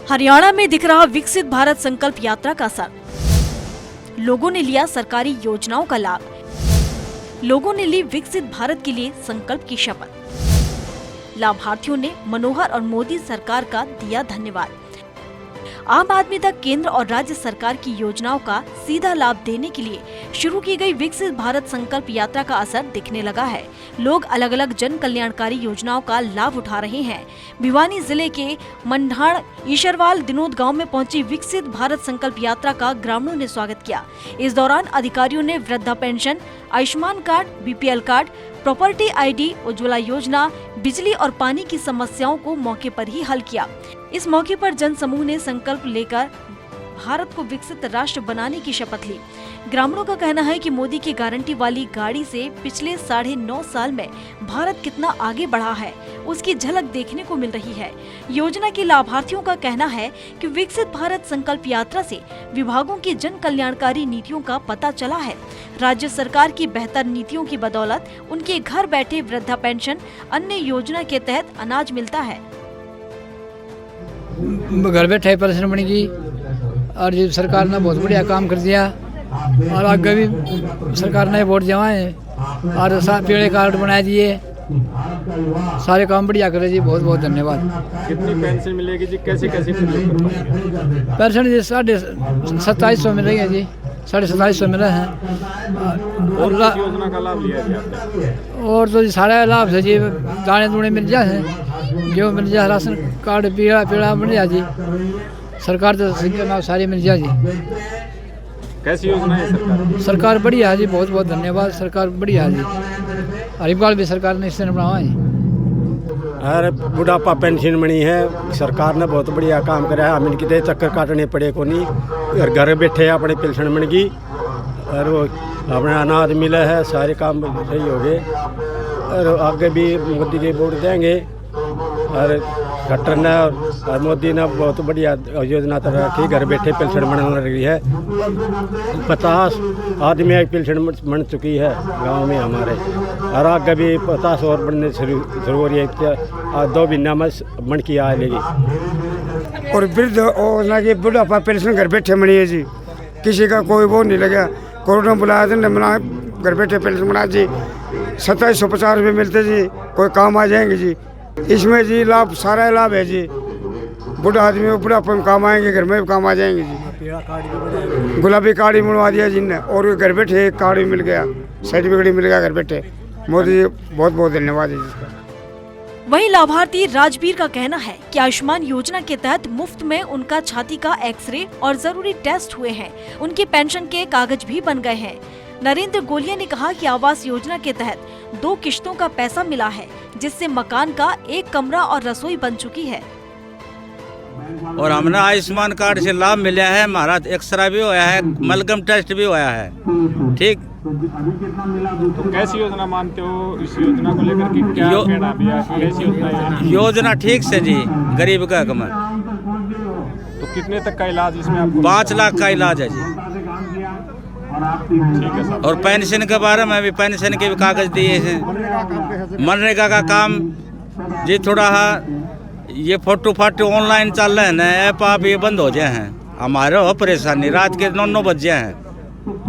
हरियाणा में दिख रहा विकसित भारत संकल्प यात्रा का असर। लोगों ने लिया सरकारी योजनाओं का लाभ। लोगों ने ली विकसित भारत के लिए संकल्प की शपथ। लाभार्थियों ने मनोहर और मोदी सरकार का दिया धन्यवाद। आम आदमी तक केंद्र और राज्य सरकार की योजनाओं का सीधा लाभ देने के लिए शुरू की गई विकसित भारत संकल्प यात्रा का असर दिखने लगा है। लोग अलग अलग जन कल्याणकारी योजनाओं का लाभ उठा रहे हैं। भिवानी जिले के मंढाण ईशरवाल दिनोद गांव में पहुंची विकसित भारत संकल्प यात्रा का ग्रामीणों ने स्वागत किया। इस दौरान अधिकारियों ने वृद्धा pension, Ayushman card, BPL card, property ID, Ujjwala योजना, बिजली और पानी की समस्याओं को मौके पर ही हल किया। इस मौके पर जन समूह ने संकल्प लेकर भारत को विकसित राष्ट्र बनाने की शपथ ली। ग्रामीणों का कहना है कि मोदी की गारंटी वाली गाड़ी से पिछले 9.5 साल में भारत कितना आगे बढ़ा है, उसकी झलक देखने को मिल रही है। योजना के लाभार्थियों का कहना है कि विकसित भारत संकल्प यात्रा से विभागों की जन कल्याणकारी नीतियों का पता चला है। राज्य सरकार की बेहतर नीतियों की बदौलत उनके घर बैठे वृद्धा पेंशन, अन्य योजना के तहत अनाज मिलता है। घर बैठे पेंशन बनेगी और ये सरकार ने बहुत बढ़िया काम कर दिया और आगे भी सरकार ने वोट जमाए और पीले कार्ड बना दिए। सारे काम बढ़िया करे जी, बहुत बहुत धन्यवाद। कितनी पेंशन मिलेगी जी, कैसे कैसे पेंशन जी 2750 मिल रही है जी, 2750 मिल रहे हैं। और योजना का लाभ लिया जी आपने? और तो सारे लाभ है जी, दाने दूने मिल जाए, गेहूँ मिल जाए, राशन कार्ड पीला पीला मिल जाए जी, सरकार तो सारी मिल जाए जी। कैसी योजना है सरकार? सरकार बढ़िया है जी, बहुत बहुत धन्यवाद। सरकार बढ़िया है जी, हरियाणा भी सरकार ने इससे बनावा है। अरे बुढ़ापा पेंशन बनी है, सरकार ने बहुत बढ़िया काम करा है। हमें कितने चक्कर काटने पड़े को नहीं, और घर बैठे अपने पेंशन बन गई और वो अपने अनाज मिला है, सारे काम सही हो गए। और आगे भी मोदी के वोट देंगे और खट्टर ने और मोदी ने बहुत बढ़िया योजना तो रखी, घर बैठे पेंशन बनने लगी है। 50 आदमी एक पेंशन बन चुकी है गांव में हमारे, और आगे भी 50 और बनने शुरू हो रही है। 2 महीना में बन की आ लेगी। और वृद्ध और ना कि बुढ़ापा पेंशन घर बैठे बनी है जी, किसी का कोई वो नहीं लगा। कोरोना बुलाया था बना, घर बैठे पेंशन बना जी, 2750 रुपये मिलते जी, कोई काम आ जाएंगे जी। इसमें जी लाभ, सारा लाभ है जी। बुढ़ा आदमी को बुढ़ापे में काम आएंगे, घर में भी काम आ जाएंगे जी। गुलाबी कार्ड भी बनवा दिया जिनने, और घर बैठे एक कार्ड भी मिल गया, सर्टिफिकेट मिल गया घर बैठे। मोदी जी बहुत बहुत धन्यवाद है जिसका। वहीं लाभार्थी राजवीर का कहना है कि आयुष्मान योजना के तहत मुफ्त में उनका छाती का एक्सरे और जरूरी टेस्ट हुए हैं। उनकी पेंशन के कागज भी बन गए हैं। नरेंद्र गोलिया ने कहा कि आवास योजना के तहत 2 किश्तों का पैसा मिला है, जिससे मकान का 1 कमरा और रसोई बन चुकी है। और हमने आयुष्मान कार्ड से लाभ मिला है, हमारा एक्सरा भी होया है, मलगम टेस्ट भी होया है। ठीक, तो कैसी योजना मानते हो इस योजना को लेकर के? क्या कहना अभी कैसी योजना है? योजना ठीक से जी, गरीब का कम है। तो कितने तक का इलाज इसमें आपको? 5 लाख का इलाज है जी। ठीक है सर। और पेंशन के बारे में भी पेंशन के भी कागज दिए हैं। मनरेगा का काम जी थोड़ा ये फोटो ऑनलाइन चल रहे हैं ना, ऐप आप ये बंद हो जाए हैं। हमारे हो परेशानी, रात के 9 बज जाए हैं,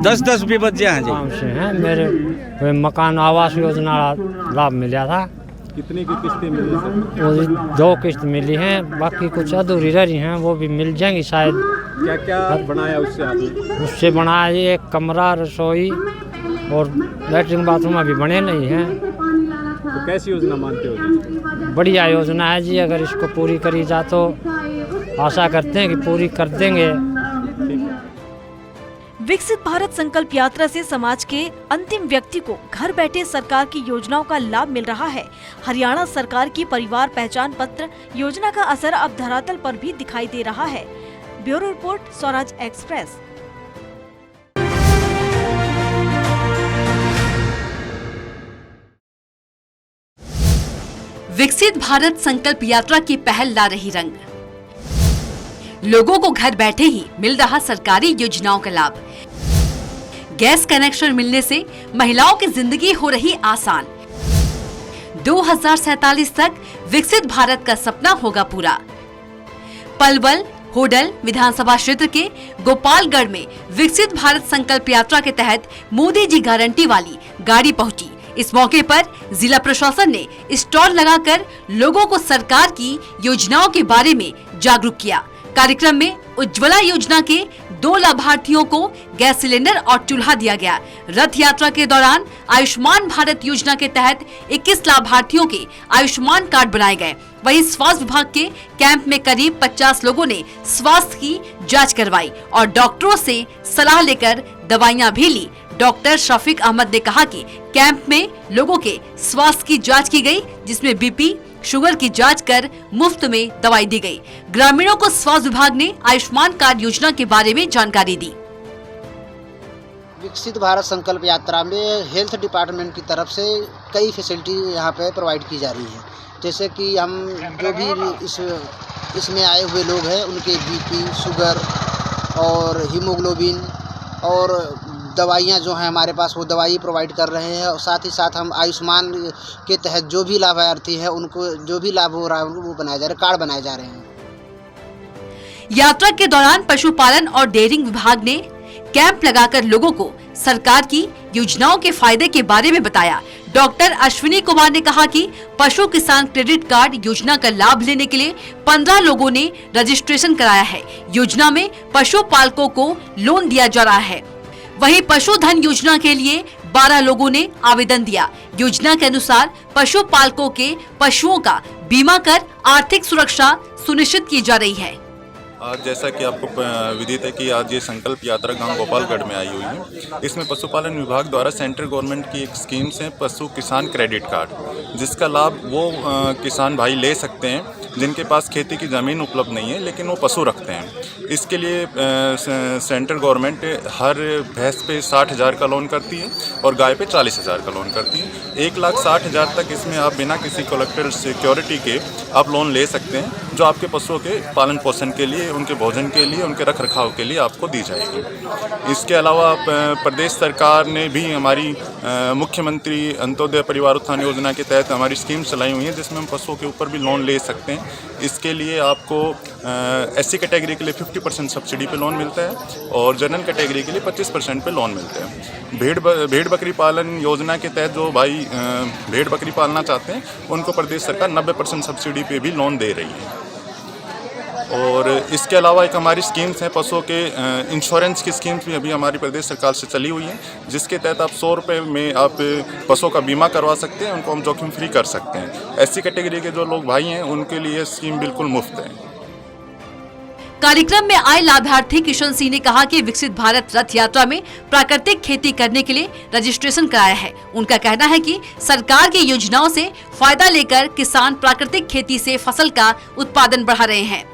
10 भी बज जाए हैं जी। से हैं मेरे मकान आवास योजना लाभ मिला था। कितनी की किस्तें मिली सर? वो 2 किस्त मिली हैं, बाकी कुछ अधूरी रह रही हैं, वो भी मिल जाएंगी शायद। क्या क्या बनाया उससे आपने? उससे बनाया 1 कमरा, रसोई और लैट्रिन बाथरूम अभी बने नहीं हैं। तो कैसी योजना मानते हो जी? बढ़िया योजना है जी, अगर इसको पूरी करी जा तो आशा करते हैं कि पूरी कर देंगे। विकसित भारत संकल्प यात्रा से समाज के अंतिम व्यक्ति को घर बैठे सरकार की योजनाओं का लाभ मिल रहा है। हरियाणा सरकार की परिवार पहचान पत्र योजना का असर अब धरातल पर भी दिखाई दे रहा है। Bureau report, Swaraj express. विकसित भारत संकल्प यात्रा की पहल ला रही रंग। लोगों को घर बैठे ही मिल रहा सरकारी योजनाओं का लाभ। गैस कनेक्शन मिलने से महिलाओं की जिंदगी हो रही आसान। 2047 तक विकसित भारत का सपना होगा पूरा। पलवल होडल विधानसभा क्षेत्र के गोपालगढ़ में विकसित भारत संकल्प यात्रा के तहत मोदी जी गारंटी वाली गाड़ी पहुंची। इस मौके पर जिला प्रशासन ने स्टॉल लगाकर लोगों को सरकार की योजनाओं के बारे में जागरूक किया। कार्यक्रम में उज्ज्वला योजना के 2 लाभार्थियों को गैस सिलेंडर और चूल्हा दिया गया। रथ यात्रा के दौरान आयुष्मान भारत योजना के तहत 21 लाभार्थियों के आयुष्मान कार्ड बनाए गए। वहीं स्वास्थ्य विभाग के कैंप में करीब 50 लोगों ने स्वास्थ्य की जांच करवाई और डॉक्टरों से सलाह लेकर दवाइयां भी ली। डॉक्टर शफीक अहमद ने कहा कि कैंप में लोगों के स्वास्थ्य की जांच की गई, जिसमें बीपी शुगर की जांच कर मुफ्त में दवाई दी गई। ग्रामीणों को स्वास्थ्य विभाग ने आयुष्मान कार्ड योजना के बारे में जानकारी दी। विकसित भारत संकल्प यात्रा में हेल्थ डिपार्टमेंट की तरफ से कई फैसिलिटी यहाँ पे प्रोवाइड की जा रही है। जैसे कि हम जो भी इसमें आए हुए लोग हैं उनके बीपी, शुगर और हीमोग्लोबिन और दवाइयाँ जो हैं हमारे पास वो दवाई प्रोवाइड कर रहे हैं। और साथ ही साथ हम आयुष्मान के तहत जो भी लाभार्थी हैं उनको जो भी लाभ हो रहा है वो बनाए जा रहे, कार्ड बनाए जा रहे हैं। यात्रा के दौरान पशुपालन और डेयरिंग विभाग ने कैंप लगाकर लोगों को सरकार की योजनाओं के फायदे के बारे में बताया। डॉक्टर अश्विनी कुमार ने कहा कि पशु किसान क्रेडिट कार्ड योजना का लाभ लेने के लिए 15 लोगों ने रजिस्ट्रेशन कराया है। योजना में पशुपालकों को लोन दिया जा रहा है। वहीं पशुधन योजना के लिए 12 लोगों ने आवेदन दिया। योजना के अनुसार पशुपालकों के पशुओं का बीमा कर आर्थिक सुरक्षा सुनिश्चित की जा रही है। आज जैसा कि आपको विदित है कि आज ये संकल्प यात्रा गांव गोपालगढ़ में आई हुई है। इसमें पशुपालन विभाग द्वारा सेंट्रल गवर्नमेंट की एक स्कीम से पशु किसान क्रेडिट कार्ड, जिसका लाभ वो किसान भाई ले सकते हैं जिनके पास खेती की ज़मीन उपलब्ध नहीं है लेकिन वो पशु रखते हैं। इसके लिए सेंट्रल गवर्नमेंट हर भैंस पे 60,000 का लोन करती है और गाय पे 40,000 का लोन करती है। 1,60,000 तक इसमें आप बिना किसी कोलेक्टर सिक्योरिटी के आप लोन ले सकते हैं, जो आपके पशुओं के पालन पोषण के लिए, उनके भोजन के लिए, उनके रख रखाव के लिए आपको दी जाएगी। इसके अलावा प्रदेश सरकार ने भी हमारी मुख्यमंत्री अंत्योदय परिवार उत्थान योजना के तहत हमारी स्कीम चलाई हुई है, जिसमें हम पशुओं के ऊपर भी लोन ले सकते हैं। इसके लिए आपको SC कैटेगरी के लिए 50% सब्सिडी पे लोन मिलता है और जनरल कैटेगरी के लिए 25% पे लोन मिलते हैं। भेड़ बकरी पालन योजना के तहत जो भाई भेड़ बकरी पालना चाहते हैं उनको प्रदेश सरकार 90% सब्सिडी पे भी लोन दे रही है। और इसके अलावा एक हमारी स्कीम्स हैं पशुओं के इंश्योरेंस की स्कीम्स भी अभी हमारी प्रदेश सरकार से चली हुई हैं, जिसके तहत आप 100 रुपये में आप पशुओं का बीमा करवा सकते हैं, उनको हम जोखिम फ्री कर सकते हैं। SC कैटेगरी के जो लोग भाई हैं उनके लिए स्कीम बिल्कुल मुफ्त है। कार्यक्रम में आए लाभार्थी किशन सिंह ने कहा कि विकसित भारत रथ यात्रा में प्राकृतिक खेती करने के लिए रजिस्ट्रेशन कराया है। उनका कहना है कि सरकार की योजनाओं से फायदा लेकर किसान प्राकृतिक खेती से फसल का उत्पादन बढ़ा रहे हैं।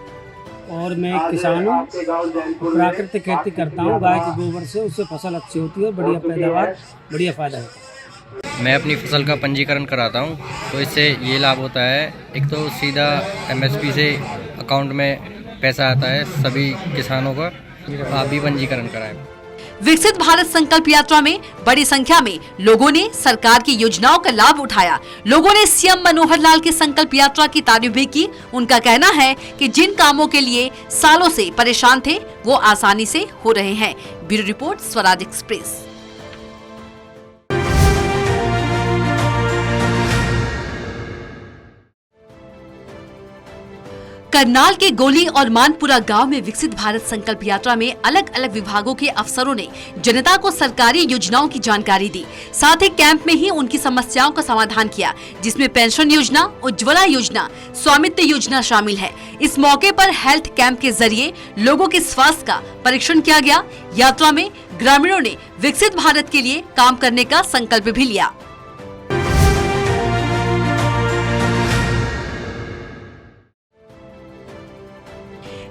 और मैं किसान हूँ, प्राकृतिक खेती करता हूँ गाय के गोबर से, उससे फसल अच्छी होती है, बढ़िया पैदावार, बढ़िया फायदा होता है। मैं अपनी फसल का पंजीकरण कराता हूँ तो इससे ये लाभ होता है, एक तो सीधा MSP से अकाउंट में पैसा आता है सभी किसानों का। आप भी पंजीकरण कराएं। विकसित भारत संकल्प यात्रा में बड़ी संख्या में लोगों ने सरकार की योजनाओं का लाभ उठाया। लोगों ने CM मनोहर लाल की संकल्प यात्रा की तारीफ भी की। उनका कहना है कि जिन कामों के लिए सालों से परेशान थे वो आसानी से हो रहे हैं। Bureau report, Swaraj express. Karnal के गोली और मानपुरा गांव में विकसित भारत संकल्प यात्रा में अलग अलग विभागों के अफसरों ने जनता को सरकारी योजनाओं की जानकारी दी। साथ ही कैंप में ही उनकी समस्याओं का समाधान किया, जिसमें पेंशन योजना, उज्ज्वला योजना, स्वामित्व योजना शामिल है। इस मौके पर हेल्थ कैंप के जरिए लोगों के स्वास्थ्य का परीक्षण किया गया। यात्रा में ग्रामीणों ने विकसित भारत के लिए काम करने का संकल्प भी लिया।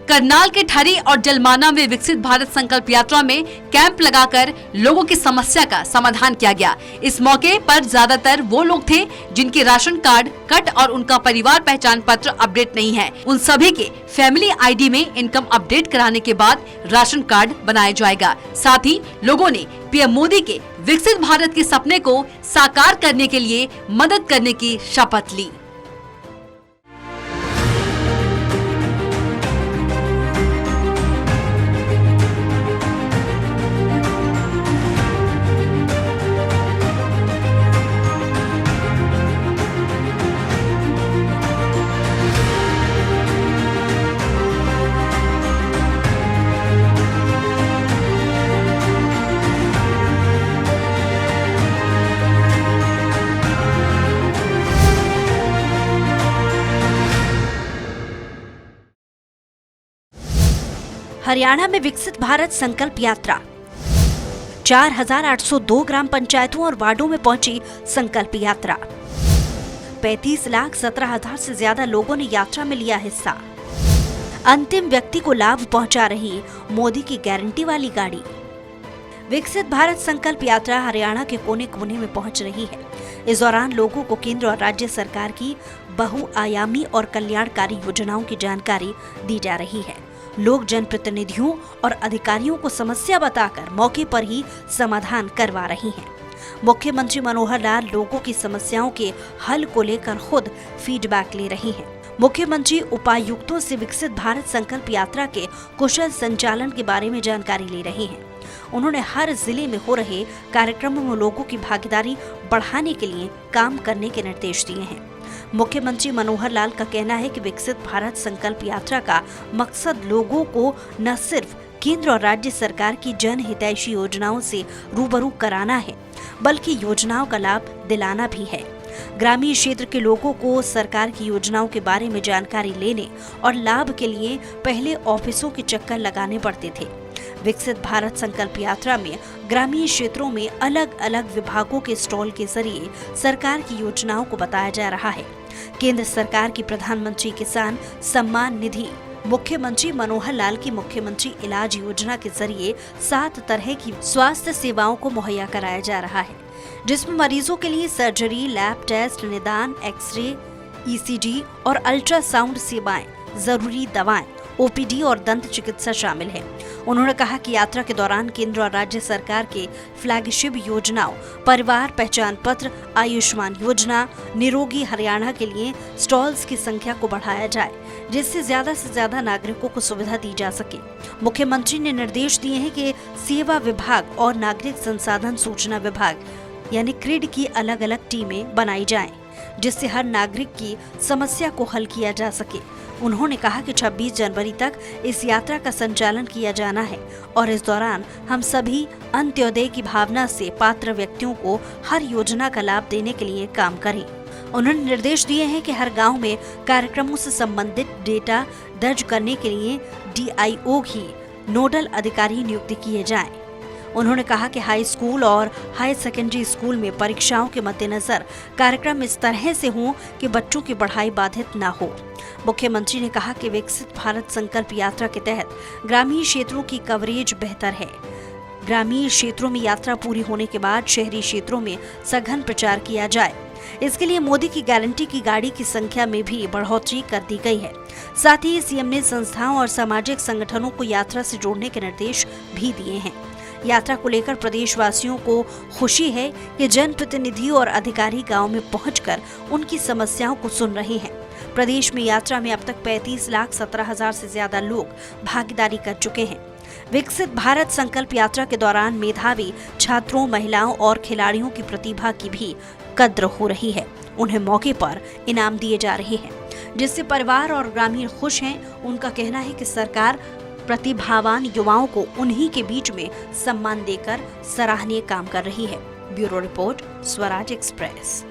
करनाल के ठरी और जलमाना में विकसित भारत संकल्प यात्रा में कैंप लगाकर लोगों की समस्या का समाधान किया गया। इस मौके पर ज्यादातर वो लोग थे जिनके राशन कार्ड कट और उनका परिवार पहचान पत्र अपडेट नहीं है। उन सभी के फैमिली ID में इनकम अपडेट कराने के बाद राशन कार्ड बनाया जाएगा। साथ ही लोगों ने PM मोदी के विकसित भारत के सपने को साकार करने के लिए मदद करने की शपथ ली। हरियाणा में विकसित भारत संकल्प यात्रा 4,802 ग्राम पंचायतों और वार्डों में पहुंची संकल्प यात्रा। 35,17,000 से ज्यादा लोगों ने यात्रा में लिया हिस्सा। अंतिम व्यक्ति को लाभ पहुंचा रही मोदी की गारंटी वाली गाड़ी। विकसित भारत संकल्प यात्रा हरियाणा के कोने कोने में पहुंच रही है। इस दौरान लोगों को केंद्र और राज्य सरकार की बहुआयामी और कल्याणकारी योजनाओं की जानकारी दी जा रही है। लोग जनप्रतिनिधियों और अधिकारियों को समस्या बताकर मौके पर ही समाधान करवा रही हैं। मुख्यमंत्री मनोहर लाल लोगों की समस्याओं के हल को लेकर खुद फीडबैक ले रही हैं। मुख्यमंत्री उपायुक्तों से विकसित भारत संकल्प यात्रा के कुशल संचालन के बारे में जानकारी ले रहे हैं। उन्होंने हर जिले में हो रहे कार्यक्रमों में लोगों की भागीदारी बढ़ाने के लिए काम करने के निर्देश दिए हैं। मुख्यमंत्री मनोहर लाल का कहना है कि विकसित भारत संकल्प यात्रा का मकसद लोगों को न सिर्फ केंद्र और राज्य सरकार की जनहितैषी योजनाओं से रूबरू कराना है, बल्कि योजनाओं का लाभ दिलाना भी है। ग्रामीण क्षेत्र के लोगों को सरकार की योजनाओं के बारे में जानकारी लेने और लाभ के लिए पहले ऑफिसों के चक्कर लगाने पड़ते थे। विकसित भारत संकल्प यात्रा में ग्रामीण क्षेत्रों में अलग अलग विभागों के स्टॉल के जरिए सरकार की योजनाओं को बताया जा रहा है। केंद्र सरकार की प्रधानमंत्री किसान सम्मान निधि, मुख्यमंत्री मनोहर लाल की मुख्यमंत्री इलाज योजना के जरिए 7 तरह की स्वास्थ्य सेवाओं को मुहैया कराया जा रहा है, जिसमें मरीजों के लिए सर्जरी, लैब टेस्ट, निदान, एक्सरे, ईसीजी और अल्ट्रासाउंड सेवाएं, जरूरी दवाएं, ओपीडी और दंत चिकित्सा शामिल है। उन्होंने कहा कि यात्रा के दौरान केंद्र और राज्य सरकार के फ्लैगशिप योजनाओं, परिवार पहचान पत्र, आयुष्मान योजना, निरोगी हरियाणा के लिए स्टॉल्स की संख्या को बढ़ाया जाए, जिससे ज्यादा नागरिकों को सुविधा दी जा सके। मुख्यमंत्री ने निर्देश दिए हैं कि सेवा विभाग और नागरिक संसाधन सूचना विभाग यानी क्रिड की अलग अलग टीमें बनाई जाएं, जिससे हर नागरिक की समस्या को हल किया जा सके। उन्होंने कहा कि 26 जनवरी तक इस यात्रा का संचालन किया जाना है और इस दौरान हम सभी अंत्योदय की भावना से पात्र व्यक्तियों को हर योजना का लाभ देने के लिए काम करें। उन्होंने निर्देश दिए हैं कि हर गांव में कार्यक्रमों से संबंधित डेटा दर्ज करने के लिए DIO की नोडल अधिकारी नियुक्त किए जाएं। उन्होंने कहा कि हाई स्कूल और हाई सेकेंडरी स्कूल में परीक्षाओं के मद्देनजर कार्यक्रम इस तरह से हों कि बच्चों की पढ़ाई बाधित न हो। मुख्यमंत्री ने कहा कि विकसित भारत संकल्प यात्रा के तहत ग्रामीण क्षेत्रों की कवरेज बेहतर है। ग्रामीण क्षेत्रों में यात्रा पूरी होने के बाद शहरी क्षेत्रों में सघन प्रचार किया जाए। इसके लिए मोदी की गारंटी की गाड़ी की संख्या में भी बढ़ोतरी कर दी गई है। साथ ही सीएम ने संस्थाओं और सामाजिक संगठनों को यात्रा से जोड़ने के निर्देश भी दिए हैं। यात्रा को लेकर प्रदेशवासियों को खुशी है कि जनप्रतिनिधि और अधिकारी गांव में पहुंचकर उनकी समस्याओं को सुन रहे हैं। प्रदेश में यात्रा में अब तक 35,17,000 से ज्यादा लोग भागीदारी कर चुके हैं। विकसित भारत संकल्प यात्रा के दौरान मेधावी छात्रों, महिलाओं और खिलाड़ियों की प्रतिभा की भी कद्र हो रही है। उन्हें मौके पर इनाम दिए जा रहे हैं, जिससे परिवार और ग्रामीण खुश हैं। उनका कहना है कि सरकार प्रतिभावान युवाओं को उन्हीं के बीच में सम्मान देकर सराहनीय काम कर रही है। Bureau report, Swaraj express.